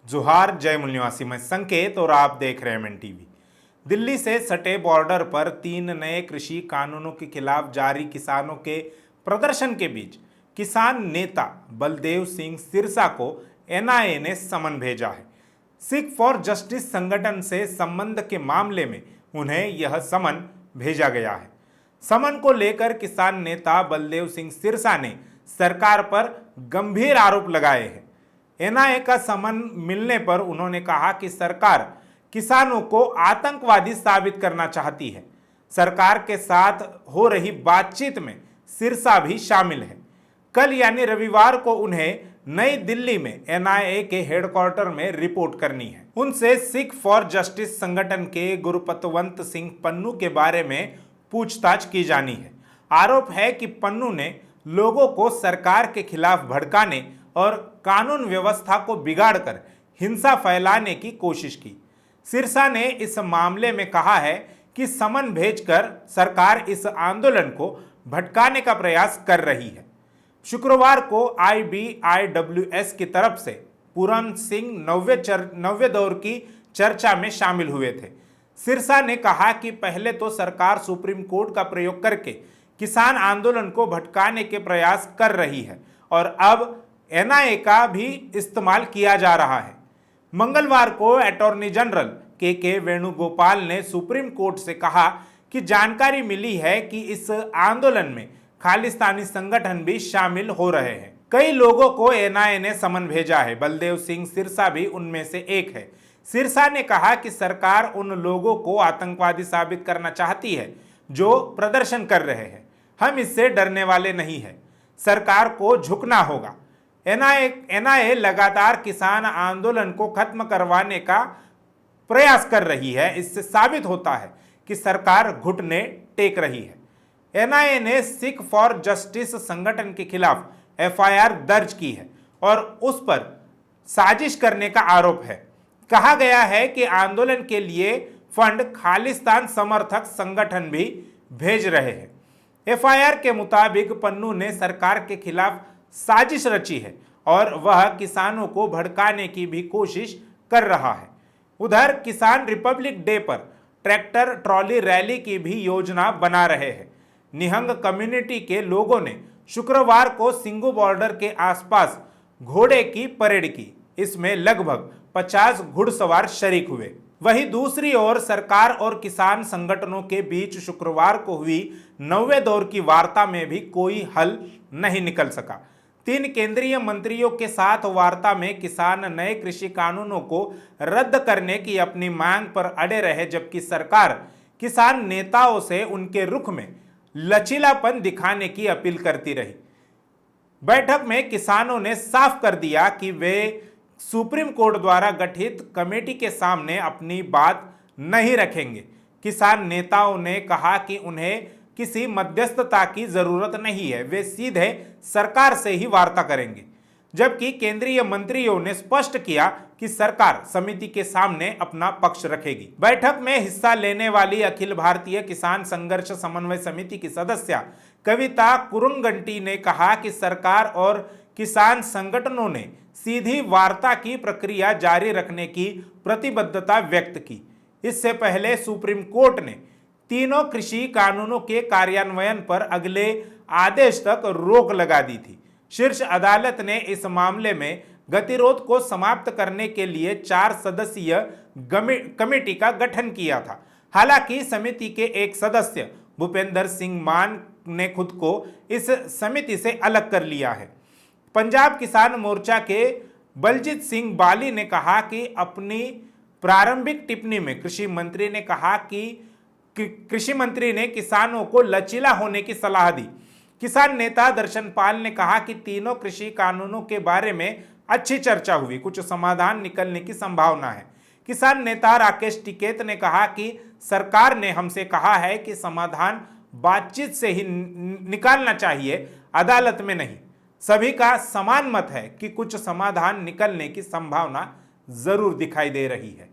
जोहार, जय मूल निवासी, मैं संकेत और आप देख रहे हैं एमएन टीवी। दिल्ली से सटे बॉर्डर पर 3 नए कृषि कानूनों के खिलाफ जारी किसानों के प्रदर्शन के बीच किसान नेता बलदेव सिंह सिरसा को एनआईए ने समन भेजा है। सिख फॉर जस्टिस संगठन से संबंध के मामले में उन्हें यह समन भेजा गया है। समन को लेकर किसान नेता बलदेव सिंह सिरसा ने सरकार पर गंभीर आरोप लगाए हैं। एनआईए का समन मिलने पर उन्होंने कहा कि सरकार किसानों को आतंकवादी साबित करना चाहती है। सरकार के साथ हो रही बातचीत में सिरसा भी शामिल है। कल यानी रविवार को उन्हें नई दिल्ली में एनआईए के हेडक्वार्टर में रिपोर्ट करनी है। उनसे सिख फॉर जस्टिस संगठन के गुरपतवंत सिंह पन्नू के बारे में पूछताछ की जानी है। आरोप है कि पन्नू ने लोगों को सरकार के खिलाफ भड़काने और कानून व्यवस्था को बिगाड़कर हिंसा फैलाने की कोशिश की। सिरसा ने इस मामले में कहा है कि समन भेजकर सरकार इस आंदोलन को भटकाने का प्रयास कर रही है। शुक्रवार को IBIWS की तरफ से पूरन सिंह नव्य दौर की चर्चा में शामिल हुए थे। सिरसा ने कहा कि पहले तो सरकार सुप्रीम कोर्ट का प्रयोग करके किसान आंदोलन को भटकाने के प्रयास कर रही है और अब एनआईए का भी इस्तेमाल किया जा रहा है। मंगलवार को अटॉर्नी जनरल के वेणुगोपाल ने सुप्रीम कोर्ट से कहा कि जानकारी मिली है कि इस आंदोलन में खालिस्तानी संगठन भी शामिल हो रहे हैं। कई लोगों को एनआईए ने समन भेजा है। बलदेव सिंह सिरसा भी उनमें से एक है। सिरसा ने कहा कि सरकार उन लोगों को आतंकवादी साबित करना चाहती है जो प्रदर्शन कर रहे हैं। हम इससे डरने वाले नहीं है। सरकार को झुकना होगा। एनआईए लगातार किसान आंदोलन को खत्म करवाने का प्रयास कर रही है। इससे साबित होता है कि सरकार घुटने टेक रही है। एनआईए ने सिख फॉर जस्टिस संगठन के खिलाफ एफआईआर दर्ज की है और उस पर साजिश करने का आरोप है। कहा गया है कि आंदोलन के लिए फंड खालिस्तान समर्थक संगठन भी भेज रहे हैं। एफआईआर के मुताबिक पन्नू ने सरकार के खिलाफ साजिश रची है और वह किसानों को भड़काने की भी कोशिश कर रहा है। उधर किसान रिपब्लिक डे पर ट्रैक्टर ट्रॉली रैली की भी योजना बना रहे हैं। निहंग कम्युनिटी के लोगों ने शुक्रवार को सिंगू बॉर्डर के आसपास घोड़े की परेड की। इसमें लगभग 50 घुड़सवार शरीक हुए। वहीं दूसरी ओर सरकार और किसान संगठनों के बीच शुक्रवार को हुई 9वें दौर की वार्ता में भी कोई हल नहीं निकल सका। 3 केंद्रीय मंत्रियों के साथ वार्ता में किसान नए कृषि कानूनों को रद्द करने की अपनी मांग पर अड़े रहे, जबकि सरकार किसान नेताओं से उनके रुख में लचीलापन दिखाने की अपील करती रही। बैठक में किसानों ने साफ कर दिया कि वे सुप्रीम कोर्ट द्वारा गठित कमेटी के सामने अपनी बात नहीं रखेंगे। किसान नेताओं ने कहा कि उन्हें किसी मध्यस्थता की जरूरत नहीं है, वे सीधे सरकार से ही वार्ता करेंगे। जबकि केंद्रीय मंत्रियों ने स्पष्ट किया कि सरकार समिति के सामने अपना पक्ष रखेगी। बैठक में हिस्सा लेने वाली अखिल भारतीय किसान संघर्ष समन्वय समिति की सदस्य कविता कुरुंगंटी ने कहा कि सरकार और किसान संगठनों ने सीधी वार्ता की प्रक्रिया जारी रखने की प्रतिबद्धता व्यक्त की। इससे पहले सुप्रीम कोर्ट ने तीनों कृषि कानूनों के कार्यान्वयन पर अगले आदेश तक रोक लगा दी थी। शीर्ष अदालत ने इस मामले में गतिरोध को समाप्त करने के लिए 4 सदस्यीय कमेटी का गठन किया था। हालांकि समिति के एक सदस्य भूपेंद्र सिंह मान ने खुद को इस समिति से अलग कर लिया है। पंजाब किसान मोर्चा के बलजीत सिंह बाली ने कहा कि अपनी प्रारंभिक टिप्पणी में कृषि मंत्री ने किसानों को लचीला होने की सलाह दी। किसान नेता दर्शन पाल ने कहा कि तीनों कृषि कानूनों के बारे में अच्छी चर्चा हुई, कुछ समाधान निकलने की संभावना है। किसान नेता राकेश टिकैत ने कहा कि सरकार ने हमसे कहा है कि समाधान बातचीत से ही निकालना चाहिए, अदालत में नहीं। सभी का समान मत है कि कुछ समाधान निकलने की संभावना जरूर दिखाई दे रही है।